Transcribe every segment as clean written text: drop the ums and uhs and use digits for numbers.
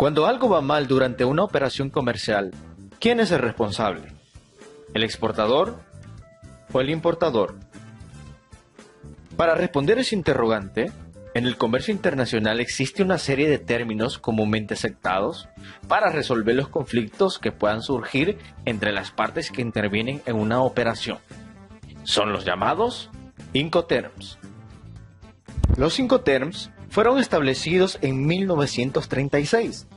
Cuando algo va mal durante una operación comercial, ¿quién es el responsable? ¿El exportador o el importador? Para responder ese interrogante, en el comercio internacional existe una serie de términos comúnmente aceptados para resolver los conflictos que puedan surgir entre las partes que intervienen en una operación. Son los llamados Incoterms. Los Incoterms fueron establecidos en 1936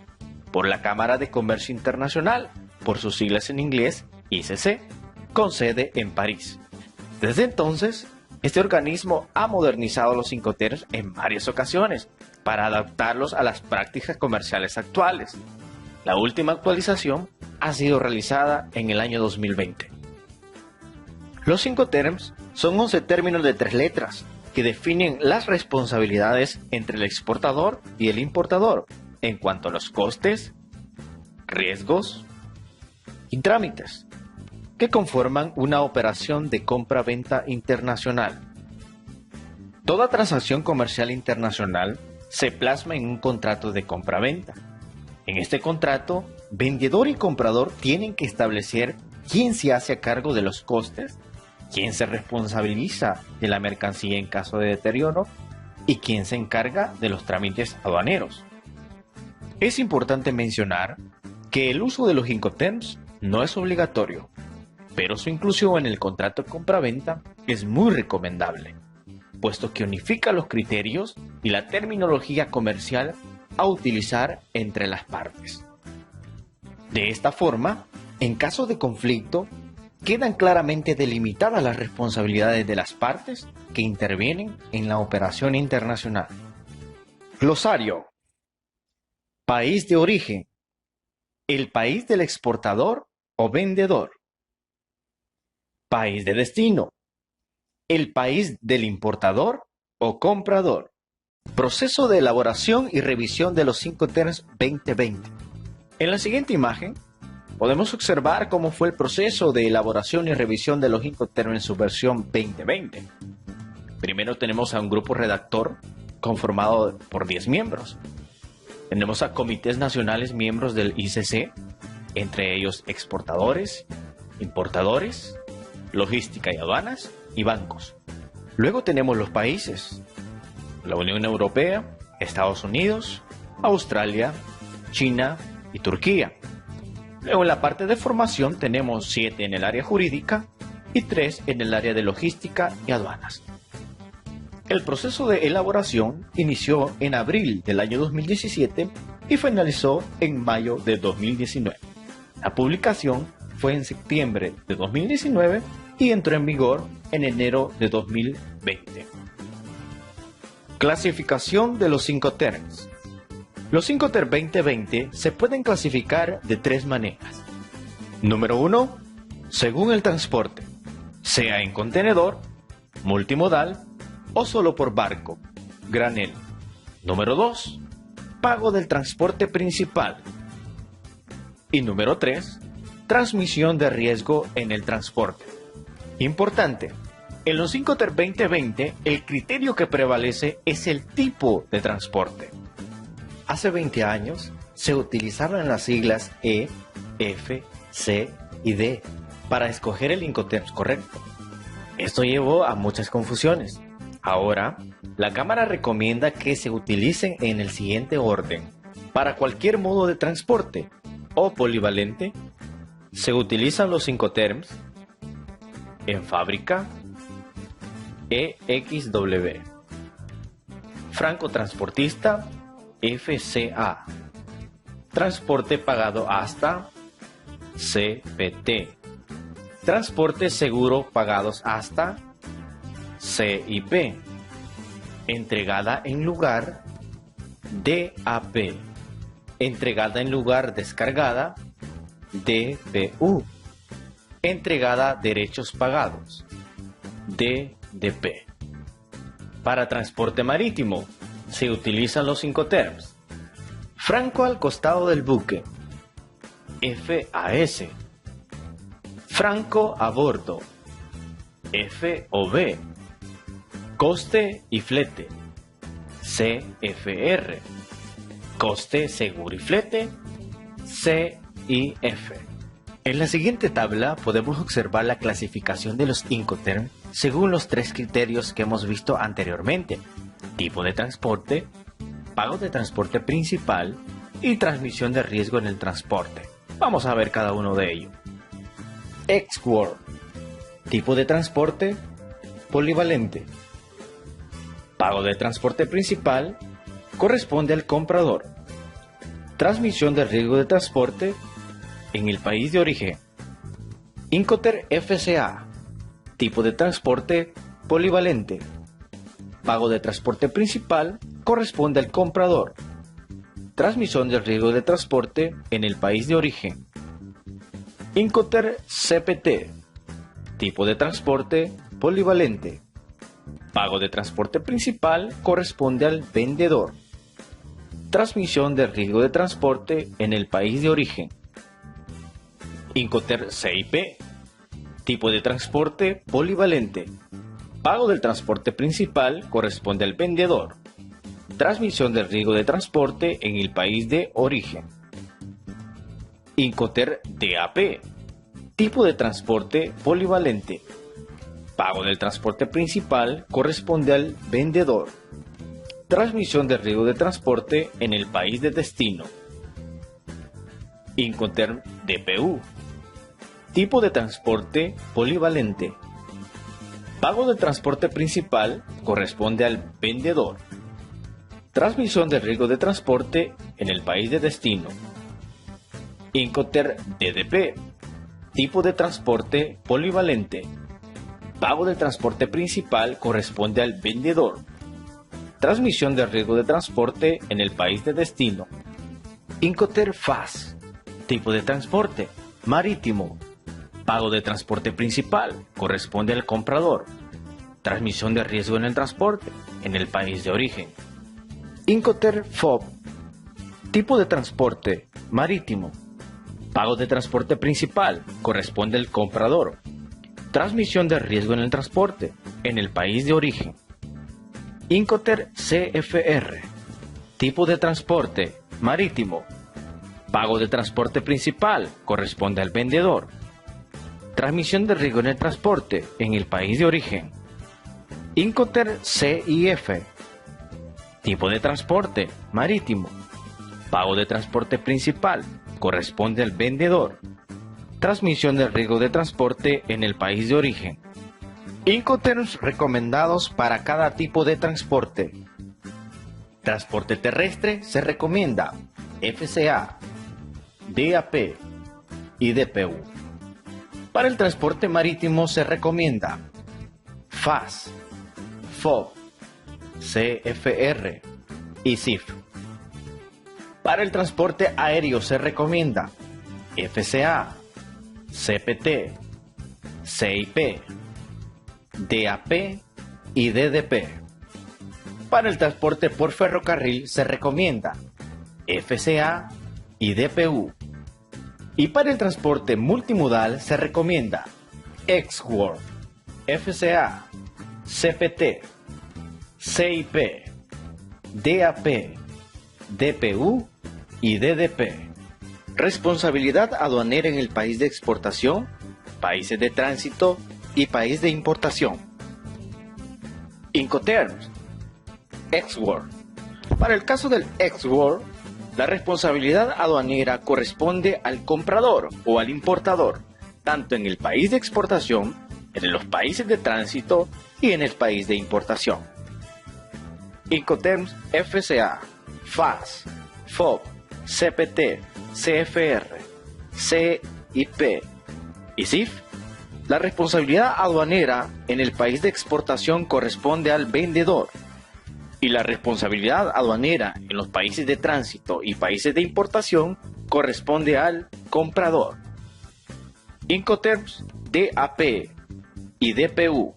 por la Cámara de Comercio Internacional, por sus siglas en inglés ICC, con sede en París. Desde entonces, este organismo ha modernizado los Incoterms en varias ocasiones para adaptarlos a las prácticas comerciales actuales. La última actualización ha sido realizada en el año 2020. Los Incoterms son 11 términos de 3 letras que definen las responsabilidades entre el exportador y el importador en cuanto a los costes, riesgos y trámites que conforman una operación de compra-venta internacional. Toda transacción comercial internacional se plasma en un contrato de compra-venta. En este contrato, vendedor y comprador tienen que establecer quién se hace a cargo de los costes, quién se responsabiliza de la mercancía en caso de deterioro y quién se encarga de los trámites aduaneros. Es importante mencionar que el uso de los Incoterms no es obligatorio, pero su inclusión en el contrato de compra-venta es muy recomendable, puesto que unifica los criterios y la terminología comercial a utilizar entre las partes. De esta forma, en caso de conflicto, quedan claramente delimitadas las responsabilidades de las partes que intervienen en la operación internacional. Glosario. País de origen. El país del exportador o vendedor. País de destino. El país del importador o comprador. Proceso de elaboración y revisión de los Incoterms 2020. En la siguiente imagen, podemos observar cómo fue el proceso de elaboración y revisión de los Incoterms en su versión 2020. Primero tenemos a un grupo redactor conformado por 10 miembros. Tenemos a comités nacionales miembros del ICC, entre ellos exportadores, importadores, logística y aduanas y bancos. Luego tenemos los países: la Unión Europea, Estados Unidos, Australia, China y Turquía. Luego en la parte de formación tenemos 7 en el área jurídica y 3 en el área de logística y aduanas. El proceso de elaboración inició en abril del año 2017 y finalizó en mayo de 2019. La publicación fue en septiembre de 2019 y entró en vigor en enero de 2020. Clasificación de los Incoterms. Los Incoterms 2020 se pueden clasificar de 3 maneras. Número 1, según el transporte, sea en contenedor, multimodal o solo por barco, granel. Número 2, pago del transporte principal. Y número 3, transmisión de riesgo en el transporte. Importante, en los Incoterms 2020 el criterio que prevalece es el tipo de transporte. Hace 20 años se utilizaban las siglas E, F, C y D para escoger el Incoterms correcto. Esto llevó a muchas confusiones. Ahora, la Cámara recomienda que se utilicen en el siguiente orden. Para cualquier modo de transporte o polivalente, se utilizan los Incoterms en fábrica, EXW, francotransportista, FCA, transporte pagado hasta, CPT, transporte seguro pagados hasta, CIP, entregada en lugar, DAP, entregada en lugar descargada, DPU, entregada derechos pagados, DDP. Para transporte marítimo se utilizan los Incoterms: franco al costado del buque, FAS, franco a bordo, FOB, coste y flete, CFR, Coste, seguro y flete, CIF. En la siguiente tabla podemos observar la clasificación de los Incoterms según los tres criterios que hemos visto anteriormente: tipo de transporte, pago de transporte principal y transmisión de riesgo en el transporte. Vamos a ver cada uno de ellos. Ex-World. Tipo de transporte polivalente. Pago de transporte principal corresponde al comprador. Transmisión de riesgo de transporte en el país de origen. Incoterm FCA. Tipo de transporte polivalente. Pago de transporte principal corresponde al comprador. Transmisión de riesgo de transporte en el país de origen. Incoterm CPT. Tipo de transporte polivalente. Pago de transporte principal corresponde al vendedor. Transmisión de riesgo de transporte en el país de origen. Incoterm CIP. Tipo de transporte polivalente. Pago del transporte principal corresponde al vendedor. Transmisión del riesgo de transporte en el país de origen. Incoterm DAP. Tipo de transporte polivalente. Pago del transporte principal corresponde al vendedor. Transmisión de riesgo de transporte en el país de destino. Incoterm DPU. Tipo de transporte polivalente. Pago del transporte principal corresponde al vendedor. Transmisión de riesgo de transporte en el país de destino. Incoterm DDP. Tipo de transporte polivalente. Pago del transporte principal corresponde al vendedor. Transmisión de riesgo de transporte en el país de destino. Incoterm FAS. Tipo de transporte marítimo. Pago de transporte principal corresponde al comprador. Transmisión de riesgo en el transporte en el país de origen. Incoterm FOB. Tipo de transporte marítimo. Pago de transporte principal corresponde al comprador. Transmisión de riesgo en el transporte en el país de origen. Incoterm CFR. Tipo de transporte marítimo. Pago de transporte principal corresponde al vendedor. Transmisión de riesgo en el transporte en el país de origen. Incoterm CIF. Tipo de transporte marítimo. Pago de transporte principal corresponde al vendedor. Transmisión de riesgo de transporte en el país de origen. Incoterms recomendados para cada tipo de transporte. Transporte terrestre se recomienda FCA, DAP y DPU. Para el transporte marítimo se recomienda FAS, FOB, CFR y CIF. Para el transporte aéreo se recomienda FCA, CPT, CIP, DAP y DDP. Para el transporte por ferrocarril se recomienda FCA y DPU. Y para el transporte multimodal se recomienda Ex-World, FCA, CPT, CIP, DAP, DPU y DDP. Responsabilidad aduanera en el país de exportación, países de tránsito y país de importación. Incoterms Ex-World. Para el caso del Ex-World, la responsabilidad aduanera corresponde al comprador o al importador, tanto en el país de exportación, en los países de tránsito y en el país de importación. Incoterms FCA, FAS, FOB, CPT, CFR, CIP y CIF. La responsabilidad aduanera en el país de exportación corresponde al vendedor y la responsabilidad aduanera en los países de tránsito y países de importación corresponde al comprador. Incoterms DAP y DPU.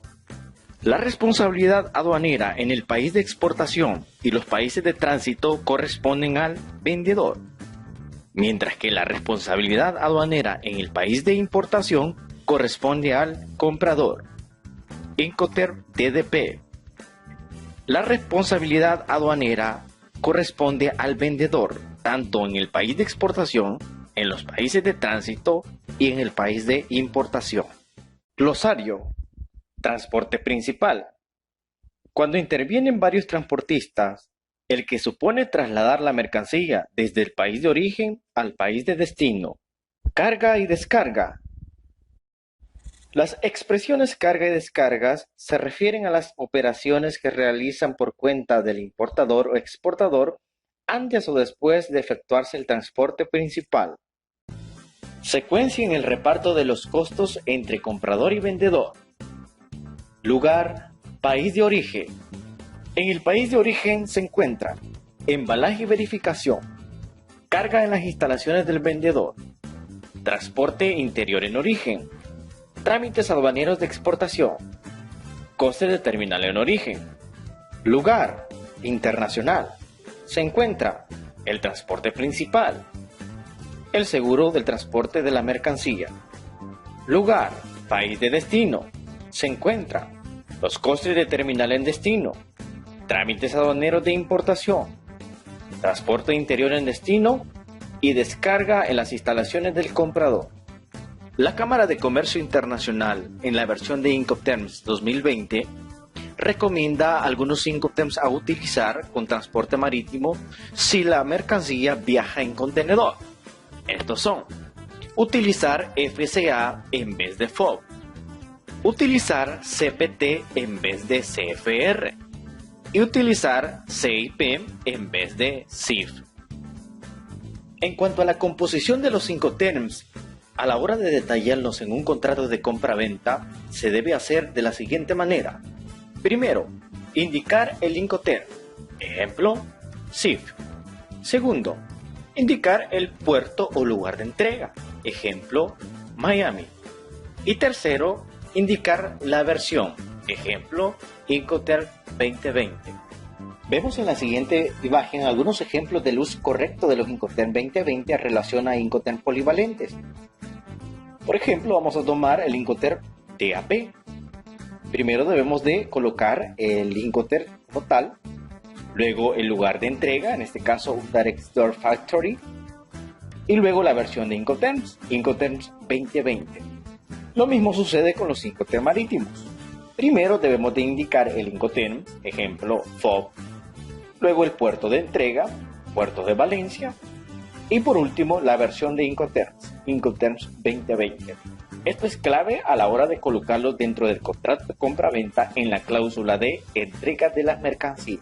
La responsabilidad aduanera en el país de exportación y los países de tránsito corresponden al vendedor, mientras que la responsabilidad aduanera en el país de importación corresponde al comprador. Incoterm DDP. La responsabilidad aduanera corresponde al vendedor, tanto en el país de exportación, en los países de tránsito y en el país de importación. Glosario. Transporte principal. Cuando intervienen varios transportistas, el que supone trasladar la mercancía desde el país de origen al país de destino. Carga y descarga. Las expresiones carga y descargas se refieren a las operaciones que realizan por cuenta del importador o exportador antes o después de efectuarse el transporte principal. Secuencia en el reparto de los costos entre comprador y vendedor. Lugar, país de origen. En el país de origen se encuentra embalaje y verificación, carga en las instalaciones del vendedor, transporte interior en origen, trámites aduaneros de exportación, coste de terminal en origen. Lugar, internacional. Se encuentra el transporte principal, el seguro del transporte de la mercancía. Lugar, país de destino. Se encuentra los costes de terminal en destino, trámites aduaneros de importación, transporte interior en destino y descarga en las instalaciones del comprador. La Cámara de Comercio Internacional, en la versión de Incoterms 2020, recomienda algunos Incoterms a utilizar con transporte marítimo si la mercancía viaja en contenedor. Estos son: utilizar FCA en vez de FOB, utilizar CPT en vez de CFR y utilizar CIP en vez de CIF. En cuanto a la composición de los Incoterms, a la hora de detallarlos en un contrato de compra-venta, se debe hacer de la siguiente manera. Primero, indicar el Incoterm, ejemplo, CIF. Segundo, indicar el puerto o lugar de entrega, ejemplo, Miami. Y tercero, indicar la versión, ejemplo, Incoterm 2020. Vemos en la siguiente imagen algunos ejemplos del uso correcto de los Incoterm 2020 en relación a Incoterm polivalentes. Por ejemplo, vamos a tomar el Incoterm TAP. Primero debemos de colocar el Incoterm como tal, luego el lugar de entrega, en este caso un Direct Store Factory, y luego la versión de Incoterms, Incoterms 2020. Lo mismo sucede con los Incoterm marítimos. Primero debemos de indicar el Incoterm, ejemplo FOB, luego el puerto de entrega, puerto de Valencia, y por último la versión de Incoterms, Incoterms 2020. Esto es clave a la hora de colocarlo dentro del contrato de compra-venta en la cláusula de entrega de las mercancías.